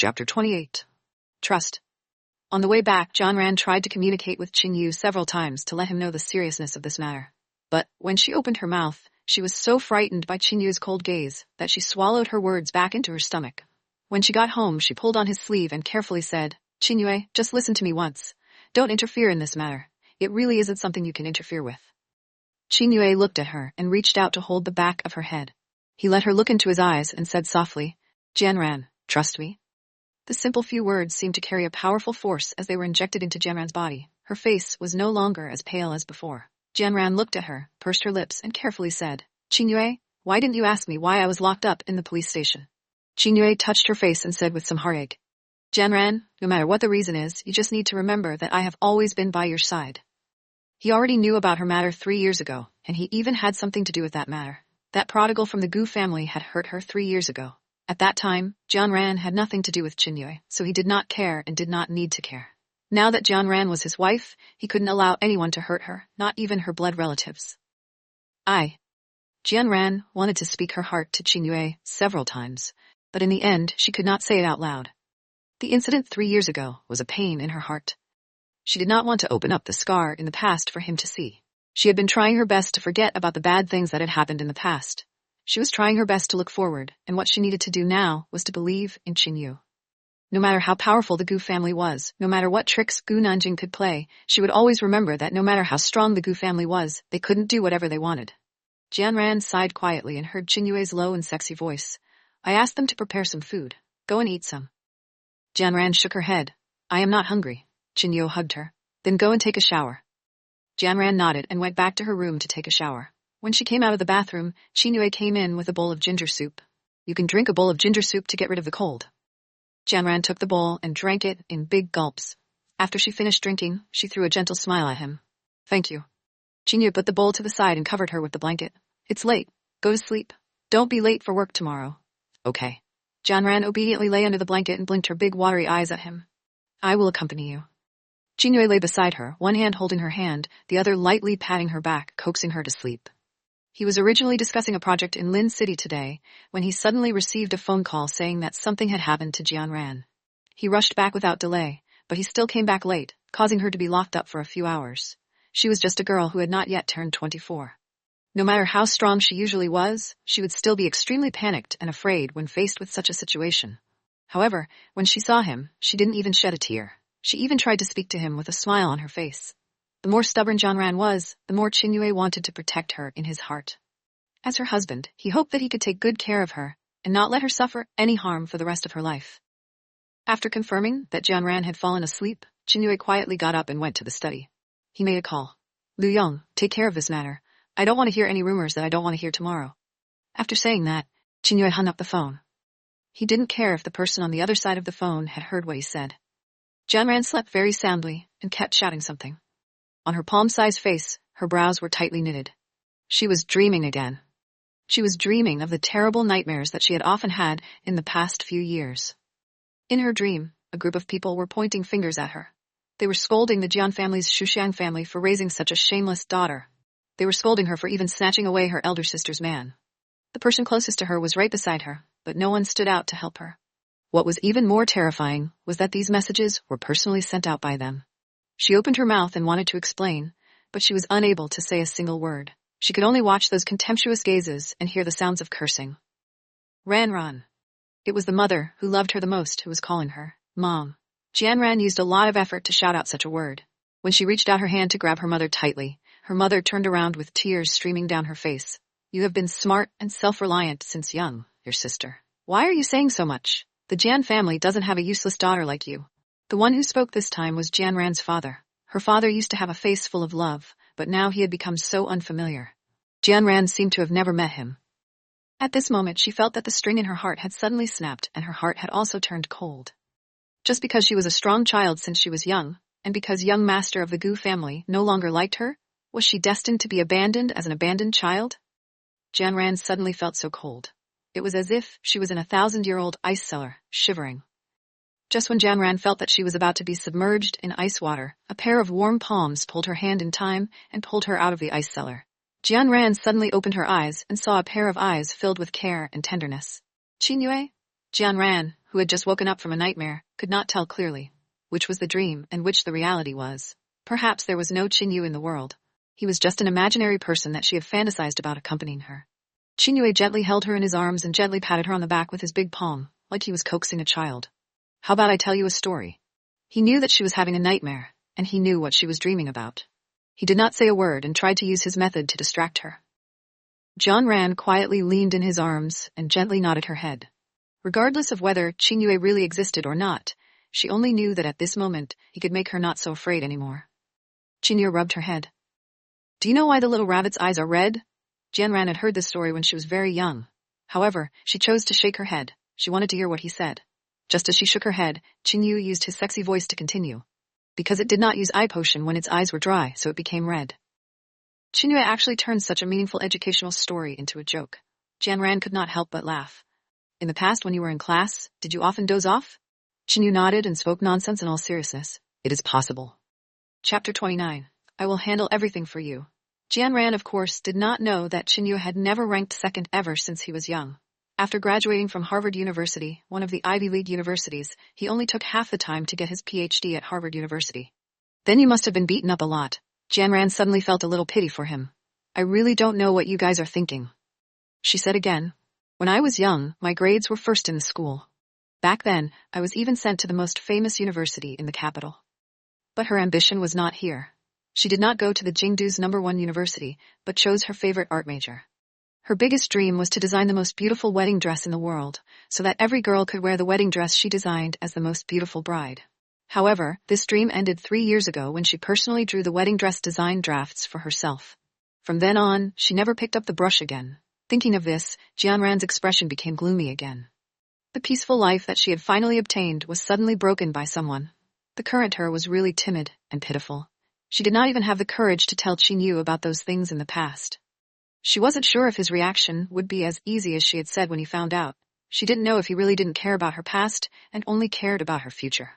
Chapter 28. Trust. On the way back, Jianran tried to communicate with Qin Yu several times to let him know the seriousness of this matter. But, when she opened her mouth, she was so frightened by Qin Yu's cold gaze that she swallowed her words back into her stomach. When she got home, she pulled on his sleeve and carefully said, "Qin Yue, just listen to me once. Don't interfere in this matter. It really isn't something you can interfere with." Qin Yue looked at her and reached out to hold the back of her head. He let her look into his eyes and said softly, "Jianran, trust me." The simple few words seemed to carry a powerful force as they were injected into Jianran's body. Her face was no longer as pale as before. Jianran looked at her, pursed her lips, and carefully said, "Qin Yue, why didn't you ask me why I was locked up in the police station?" Qin Yue touched her face and said with some heartache, "Jianran, no matter what the reason is, you just need to remember that I have always been by your side." He already knew about her matter 3 years ago, and he even had something to do with that matter. That prodigal from the Gu family had hurt her 3 years ago. At that time, Jianran had nothing to do with Qin Yue, so he did not care and did not need to care. Now that Jianran was his wife, he couldn't allow anyone to hurt her, not even her blood relatives. Jianran wanted to speak her heart to Qin Yue several times, but in the end she could not say it out loud. The incident 3 years ago was a pain in her heart. She did not want to open up the scar in the past for him to see. She had been trying her best to forget about the bad things that had happened in the past. She was trying her best to look forward, and what she needed to do now was to believe in Qin Yu. No matter how powerful the Gu family was, no matter what tricks Gu Nanjing could play, she would always remember that no matter how strong the Gu family was, they couldn't do whatever they wanted. Jianran sighed quietly and heard Qin Yue's low and sexy voice. "I asked them to prepare some food. Go and eat some." Jianran shook her head. "I am not hungry." Qin Yu hugged her. "Then go and take a shower." Jianran nodded and went back to her room to take a shower. When she came out of the bathroom, Qin Yue came in with a bowl of ginger soup. "You can drink a bowl of ginger soup to get rid of the cold." Jianran took the bowl and drank it in big gulps. After she finished drinking, she threw a gentle smile at him. "Thank you." Qin Yue put the bowl to the side and covered her with the blanket. "It's late. Go to sleep. Don't be late for work tomorrow." "Okay." Jianran obediently lay under the blanket and blinked her big watery eyes at him. "I will accompany you." Qin Yue lay beside her, one hand holding her hand, the other lightly patting her back, coaxing her to sleep. He was originally discussing a project in Lin City today, when he suddenly received a phone call saying that something had happened to Jianran. He rushed back without delay, but he still came back late, causing her to be locked up for a few hours. She was just a girl who had not yet turned 24. No matter how strong she usually was, she would still be extremely panicked and afraid when faced with such a situation. However, when she saw him, she didn't even shed a tear. She even tried to speak to him with a smile on her face. The more stubborn Jianran was, the more Qin Yue wanted to protect her in his heart. As her husband, he hoped that he could take good care of her and not let her suffer any harm for the rest of her life. After confirming that Jianran had fallen asleep, Qin Yue quietly got up and went to the study. He made a call. "Lu Yong, take care of this matter. I don't want to hear any rumors that I don't want to hear tomorrow." After saying that, Qin Yue hung up the phone. He didn't care if the person on the other side of the phone had heard what he said. Jianran slept very soundly and kept shouting something. On her palm-sized face, her brows were tightly knitted. She was dreaming again. She was dreaming of the terrible nightmares that she had often had in the past few years. In her dream, a group of people were pointing fingers at her. They were scolding the Jian family's Shuxiang family for raising such a shameless daughter. They were scolding her for even snatching away her elder sister's man. The person closest to her was right beside her, but no one stood out to help her. What was even more terrifying was that these messages were personally sent out by them. She opened her mouth and wanted to explain, but she was unable to say a single word. She could only watch those contemptuous gazes and hear the sounds of cursing. Ran. It was the mother who loved her the most who was calling her Mom. Jianran used a lot of effort to shout out such a word. When she reached out her hand to grab her mother tightly, her mother turned around with tears streaming down her face. "You have been smart and self-reliant since young, your sister. Why are you saying so much? The Jian family doesn't have a useless daughter like you." The one who spoke this time was Jianran's father. Her father used to have a face full of love, but now he had become so unfamiliar. Jianran seemed to have never met him. At this moment she felt that the string in her heart had suddenly snapped and her heart had also turned cold. Just because she was a strong child since she was young, and because young master of the Gu family no longer liked her, was she destined to be abandoned as an abandoned child? Jianran suddenly felt so cold. It was as if she was in a 1,000-year-old ice cellar, shivering. Just when Jianran felt that she was about to be submerged in ice water, a pair of warm palms pulled her hand in time and pulled her out of the ice cellar. Jianran suddenly opened her eyes and saw a pair of eyes filled with care and tenderness. "Qin Yue?" Jianran, who had just woken up from a nightmare, could not tell clearly which was the dream and which the reality was. Perhaps there was no Qinyu in the world. He was just an imaginary person that she had fantasized about accompanying her. Qinyue gently held her in his arms and gently patted her on the back with his big palm, like he was coaxing a child. How about I tell you a story? He knew that she was having a nightmare, and he knew what she was dreaming about. He did not say a word and tried to use his method to distract her. Jianran quietly leaned in his arms and gently nodded her head. Regardless of whether Qinyue really existed or not, she only knew that at this moment he could make her not so afraid anymore. Qinyue rubbed her head. Do you know why the little rabbit's eyes are red? Jianran had heard this story when she was very young. However, she chose to shake her head. She wanted to hear what he said. Just as she shook her head, Qinyue used his sexy voice to continue. Because it did not use eye potion when its eyes were dry, so it became red. Qinyue actually turned such a meaningful educational story into a joke. Jianran could not help but laugh. In the past when you were in class, did you often doze off? Qinyue nodded and spoke nonsense in all seriousness. It is possible. Chapter 29. I will handle everything for you. Jianran, of course, did not know that Qinyue had never ranked second ever since he was young. After graduating from Harvard University, one of the Ivy League universities, he only took half the time to get his PhD at Harvard University. Then you must have been beaten up a lot. Jianran suddenly felt a little pity for him. I really don't know what you guys are thinking. She said again. When I was young, my grades were first in the school. Back then, I was even sent to the most famous university in the capital. But her ambition was not here. She did not go to the Jingdu's #1 university, but chose her favorite art major. Her biggest dream was to design the most beautiful wedding dress in the world, so that every girl could wear the wedding dress she designed as the most beautiful bride. However, this dream ended 3 years ago when she personally drew the wedding dress design drafts for herself. From then on, she never picked up the brush again. Thinking of this, Jianran's expression became gloomy again. The peaceful life that she had finally obtained was suddenly broken by someone. The current her was really timid and pitiful. She did not even have the courage to tell Qinyue about those things in the past. She wasn't sure if his reaction would be as easy as she had said when he found out. She didn't know if he really didn't care about her past and only cared about her future.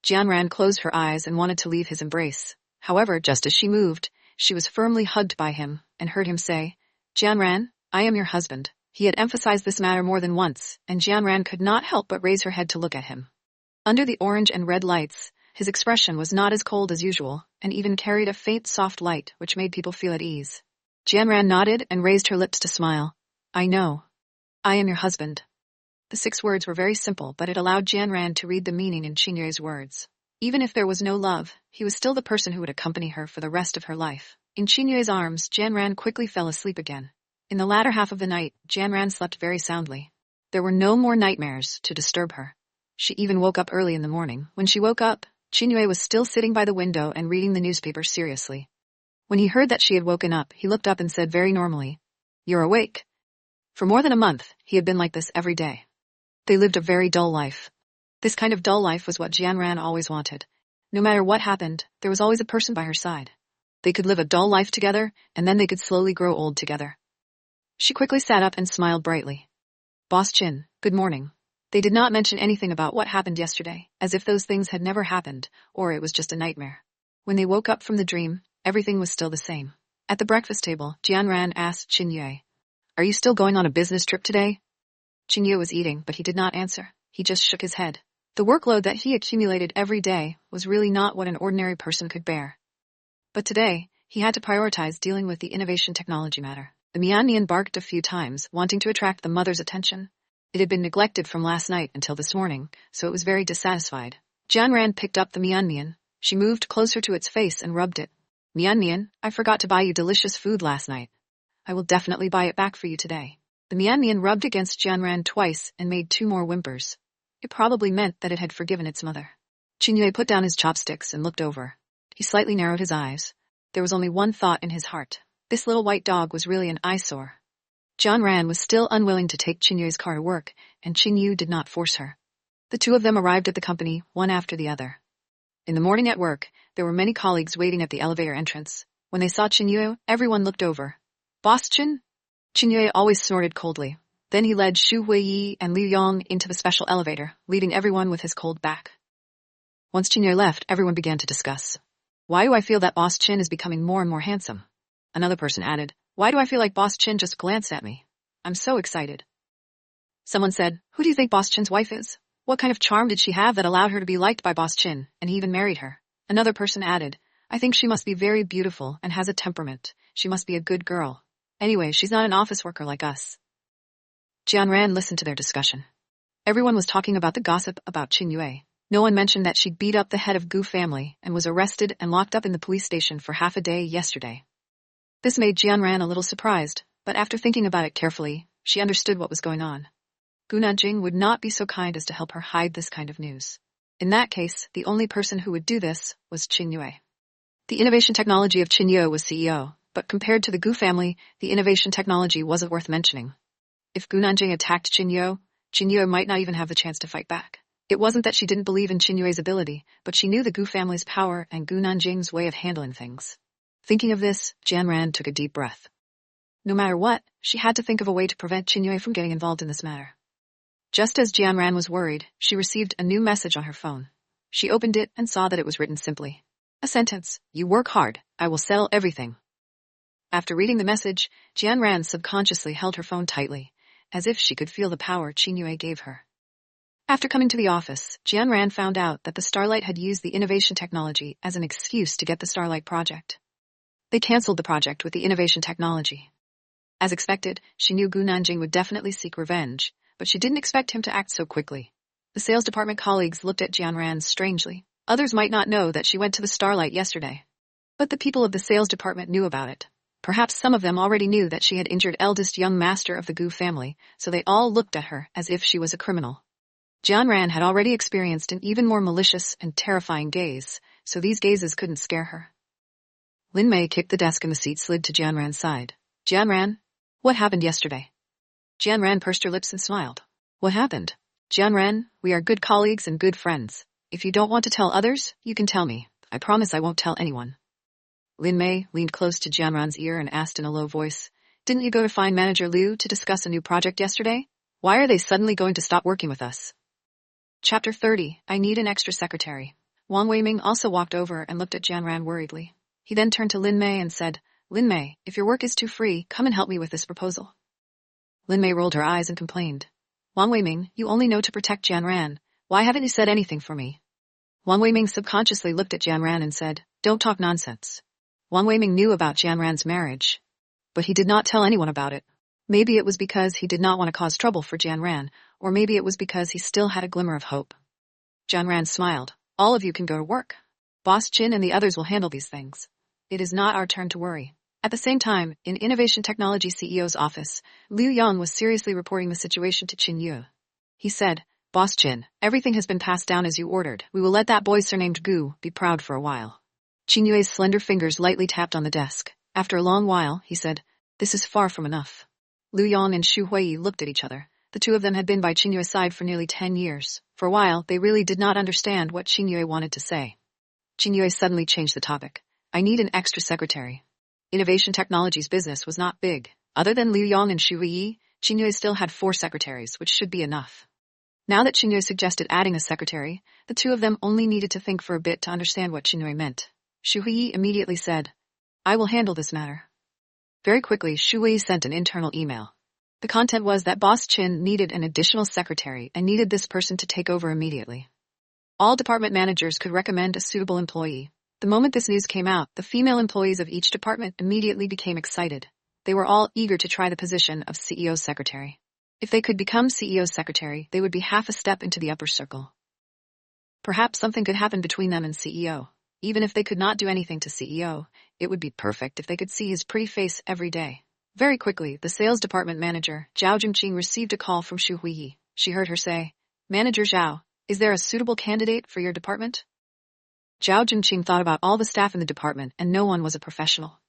Jianran closed her eyes and wanted to leave his embrace. However, just as she moved, she was firmly hugged by him and heard him say, Jianran, I am your husband. He had emphasized this matter more than once, and Jianran could not help but raise her head to look at him. Under the orange and red lights, his expression was not as cold as usual, and even carried a faint soft light which made people feel at ease. Jianran nodded and raised her lips to smile. I know. I am your husband. The 6 words were very simple, but it allowed Jianran to read the meaning in Qinyue's words. Even if there was no love, he was still the person who would accompany her for the rest of her life. In Qinyue's arms, Jianran quickly fell asleep again. In the latter half of the night, Jianran slept very soundly. There were no more nightmares to disturb her. She even woke up early in the morning. When she woke up, Qinyue was still sitting by the window and reading the newspaper seriously. When he heard that she had woken up, he looked up and said very normally, You're awake. For more than a month, he had been like this every day. They lived a very dull life. This kind of dull life was what Jianran always wanted. No matter what happened, there was always a person by her side. They could live a dull life together, and then they could slowly grow old together. She quickly sat up and smiled brightly. Boss Qin, good morning. They did not mention anything about what happened yesterday, as if those things had never happened, or it was just a nightmare. When they woke up from the dream, everything was still the same. At the breakfast table, Jianran asked Qinyue, Are you still going on a business trip today? Qinyue was eating, but he did not answer. He just shook his head. The workload that he accumulated every day was really not what an ordinary person could bear. But today, he had to prioritize dealing with the innovation technology matter. The Mianmian barked a few times, wanting to attract the mother's attention. It had been neglected from last night until this morning, so it was very dissatisfied. Jianran picked up the Mianmian. She moved closer to its face and rubbed it. Mianmian, I forgot to buy you delicious food last night. I will definitely buy it back for you today. The Mianmian rubbed against Jianran twice and made 2 more whimpers. It probably meant that it had forgiven its mother. Qinyue put down his chopsticks and looked over. He slightly narrowed his eyes. There was only one thought in his heart. This little white dog was really an eyesore. Jianran was still unwilling to take Qinyue's car to work, and Qinyue did not force her. The 2 of them arrived at the company, one after the other. In the morning at work, there were many colleagues waiting at the elevator entrance. When they saw Qinyue, everyone looked over. Boss Qin? Qinyue always snorted coldly. Then he led Xu Huiyi and Liu Yong into the special elevator, leaving everyone with his cold back. Once Qinyue left, everyone began to discuss. Why do I feel that Boss Qin is becoming more and more handsome? Another person added, Why do I feel like Boss Qin just glanced at me? I'm so excited. Someone said, "Who do you think Boss Chin's wife is? What kind of charm did she have that allowed her to be liked by Boss Chin, and he even married her?" Another person added, "I think she must be very beautiful and has a temperament. She must be a good girl. Anyway, she's not an office worker like us." Jian Ran listened to their discussion. Everyone was talking about the gossip about Qin Yue. No one mentioned that she'd beat up the head of Gu family and was arrested and locked up in the police station for half a day yesterday. This made Jian Ran a little surprised, but after thinking about it carefully, she understood what was going on. Gu Nanjing would not be so kind as to help her hide this kind of news. In that case, the only person who would do this was Qin Yue. The innovation technology of Qin Yue was CEO, but compared to the Gu family, the innovation technology wasn't worth mentioning. If Gu Nanjing attacked Qin Yue might not even have the chance to fight back. It wasn't that she didn't believe in Qin Yue's ability, but she knew the Gu family's power and Gu Nanjing's way of handling things. Thinking of this, Jian Ran took a deep breath. No matter what, she had to think of a way to prevent Qin Yue from getting involved in this matter. Just as Jian Ran was worried, she received a new message on her phone. She opened it and saw that it was written simply. A sentence: "You work hard, I will settle everything." After reading the message, Jian Ran subconsciously held her phone tightly, as if she could feel the power Qin Yue gave her. After coming to the office, Jian Ran found out that the Starlight had used the innovation technology as an excuse to get the Starlight project. They cancelled the project with the innovation technology. As expected, she knew Gu Nanjing would definitely seek revenge, but she didn't expect him to act so quickly. The sales department colleagues looked at Jian Ran strangely. Others might not know that she went to the Starlight yesterday. But the people of the sales department knew about it. Perhaps some of them already knew that she had injured eldest young master of the Gu family, so they all looked at her as if she was a criminal. Jian Ran had already experienced an even more malicious and terrifying gaze, so these gazes couldn't scare her. Lin Mei kicked the desk and the seat slid to Jian Ran's side. "Jian Ran, what happened yesterday?" Jian Ran pursed her lips and smiled. "What happened? Jian Ran, we are good colleagues and good friends. If you don't want to tell others, you can tell me. I promise I won't tell anyone." Lin Mei leaned close to Jian Ran's ear and asked in a low voice, "Didn't you go to find Manager Liu to discuss a new project yesterday? Why are they suddenly going to stop working with us?" Chapter 30, I Need an Extra Secretary. Wang Weiming also walked over and looked at Jian Ran worriedly. He then turned to Lin Mei and said, "Lin Mei, if your work is too free, come and help me with this proposal." Lin Mei rolled her eyes and complained. "Wang Weiming, you only know to protect Jian Ran. Why haven't you said anything for me?" Wang Weiming subconsciously looked at Jian Ran and said, "Don't talk nonsense." Wang Weiming knew about Jian Ran's marriage, but he did not tell anyone about it. Maybe it was because he did not want to cause trouble for Jian Ran, or maybe it was because he still had a glimmer of hope. Jian Ran smiled. "All of you can go to work. Boss Chin and the others will handle these things. It is not our turn to worry." At the same time, in Innovation Technology CEO's office, Liu Yang was seriously reporting the situation to Qin Yue. He said, "Boss Chin, everything has been passed down as you ordered. We will let that boy surnamed Gu be proud for a while." Qin Yue's slender fingers lightly tapped on the desk. After a long while, he said, "This is far from enough." Liu Yang and Xu Huiyi looked at each other. The two of them had been by Qin Yue's side for nearly 10 years. For a while, they really did not understand what Qin Yue wanted to say. Qin Yue suddenly changed the topic. "I need an extra secretary." Innovation Technology's business was not big. Other than Liu Yang and Xu Huiyi, Qin Yue still had 4 secretaries, which should be enough. Now that Qin Yue suggested adding a secretary, the two of them only needed to think for a bit to understand what Qin Yue meant. Xu Huiyi immediately said, "I will handle this matter." Very quickly, Xu Huiyi sent an internal email. The content was that Boss Chin needed an additional secretary and needed this person to take over immediately. All department managers could recommend a suitable employee. The moment this news came out, the female employees of each department immediately became excited. They were all eager to try the position of CEO's secretary. If they could become CEO's secretary, they would be half a step into the upper circle. Perhaps something could happen between them and CEO. Even if they could not do anything to CEO, it would be perfect if they could see his pretty face every day. Very quickly, the sales department manager, Zhao Jingqing, received a call from Xu Huiyi. She heard her say, "Manager Zhao, is there a suitable candidate for your department?" Zhao Jingqing thought about all the staff in the department and no one was a professional.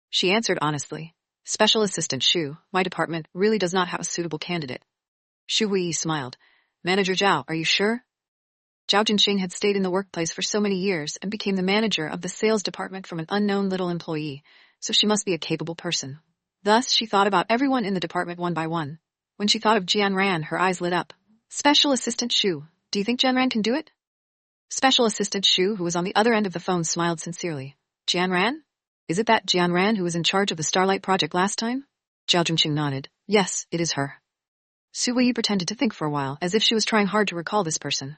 She answered honestly, "Special Assistant Xu, my department really does not have a suitable candidate." Xu Huiyi smiled. "Manager Zhao, are you sure?" Zhao Jingqing had stayed in the workplace for so many years and became the manager of the sales department from an unknown little employee, so she must be a capable person. Thus, she thought about everyone in the department one by one. When she thought of Jian Ran, her eyes lit up. "Special Assistant Xu, do you think Jian Ran can do it?" Special Assistant Xu, who was on the other end of the phone, smiled sincerely. "Jian Ran? Is it that Jian Ran who was in charge of the Starlight project last time?" Zhao Jingqing nodded. "Yes, it is her." Su Wei pretended to think for a while, as if she was trying hard to recall this person.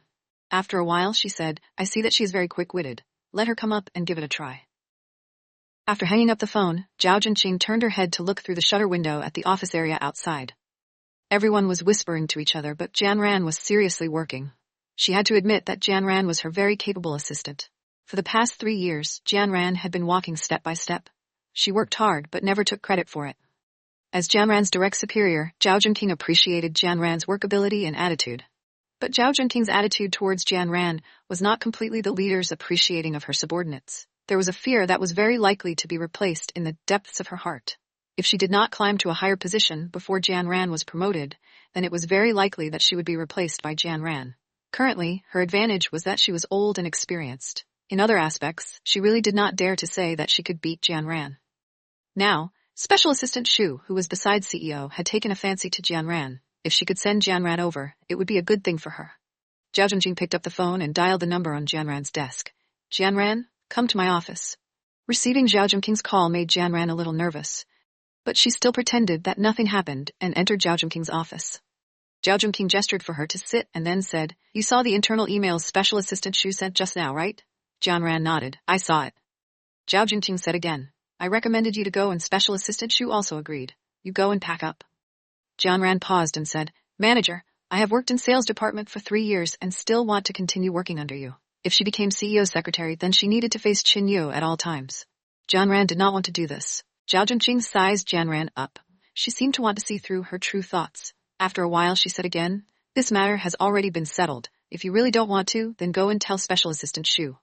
After a while, she said, I see that she is very quick-witted. Let her come up and give it a try. After hanging up the phone, Zhao Zhenqing turned her head to look through the shutter window at the office area outside. Everyone was whispering to each other, but Jian Ran was seriously working. She had to admit that Jian Ran was her very capable assistant. For the past 3 years, Jian Ran had been walking step by step. She worked hard but never took credit for it. As Jian Ran's direct superior, Zhao Zhenqing appreciated Jian Ran's workability and attitude. But Zhao Zhenqing's attitude towards Jian Ran was not completely the leader's appreciating of her subordinates. There was a fear that was very likely to be replaced in the depths of her heart. If she did not climb to a higher position before Jian Ran was promoted, then it was very likely that she would be replaced by Jian Ran. Currently, her advantage was that she was old and experienced. In other aspects, she really did not dare to say that she could beat Jian Ran. Now, Special Assistant Shu, who was besides CEO, had taken a fancy to Jian Ran. If she could send Jian Ran over, it would be a good thing for her. Zhao Zhenqing picked up the phone and dialed the number on Jian Ran's desk. Jian Ran, come to my office. Receiving Zhao Zhenqing's call made Jian Ran a little nervous, but she still pretended that nothing happened and entered Zhao Zhenqing's office. Zhao Zhenqing gestured for her to sit and then said, You saw the internal emails Special Assistant Shu sent just now, right? Jian Ran nodded. I saw it. Zhao Zhenqing said again, I recommended you to go, and Special Assistant Shu also agreed. You go and pack up. Jian Ran paused and said, Manager, I have worked in sales department for 3 years and still want to continue working under you. If she became CEO's secretary, then she needed to face Qin Yu at all times. Jian Ran did not want to do this. Zhao Zhenqing sized Jian Ran up. She seemed to want to see through her true thoughts. After a while she said again, This matter has already been settled. If you really don't want to, then go and tell Special Assistant Shu.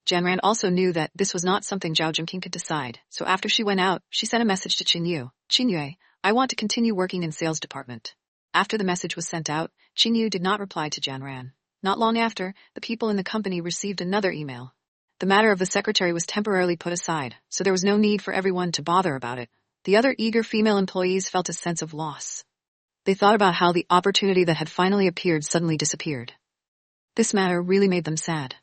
Jian Ran also knew that this was not something Zhao Zhenqing could decide, so after she went out, she sent a message to Qin Yu. Qin Yue, I want to continue working in sales department. After the message was sent out, Qin Yu did not reply to Jian Ran. Not long after, the people in the company received another email. The matter of the secretary was temporarily put aside, so there was no need for everyone to bother about it. The other eager female employees felt a sense of loss. They thought about how the opportunity that had finally appeared suddenly disappeared. This matter really made them sad.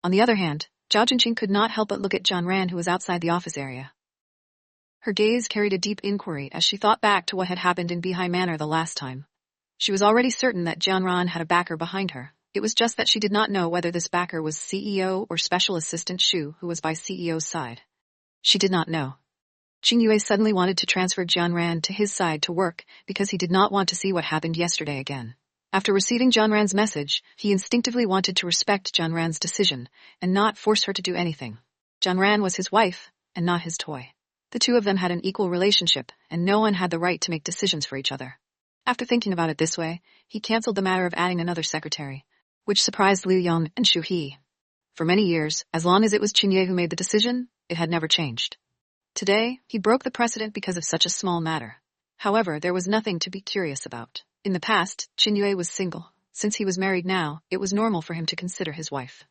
On the other hand, Zhao Zhenqing could not help but look at Jian Ran, who was outside the office area. Her gaze carried a deep inquiry as she thought back to what had happened in Bihai Manor the last time. She was already certain that Jian Ran had a backer behind her. It was just that she did not know whether this backer was CEO or Special Assistant Shu, who was by CEO's side. She did not know. Qin Yue suddenly wanted to transfer Jian Ran to his side to work because he did not want to see what happened yesterday again. After receiving Jian Ran's message, he instinctively wanted to respect Jian Ran's decision and not force her to do anything. Jian Ran was his wife and not his toy. The two of them had an equal relationship, and no one had the right to make decisions for each other. After thinking about it this way, he canceled the matter of adding another secretary, which surprised Liu Yong and Shu He. For many years, as long as it was Qin Yue who made the decision, it had never changed. Today, he broke the precedent because of such a small matter. However, there was nothing to be curious about. In the past, Qin Yue was single. Since he was married now, it was normal for him to consider his wife.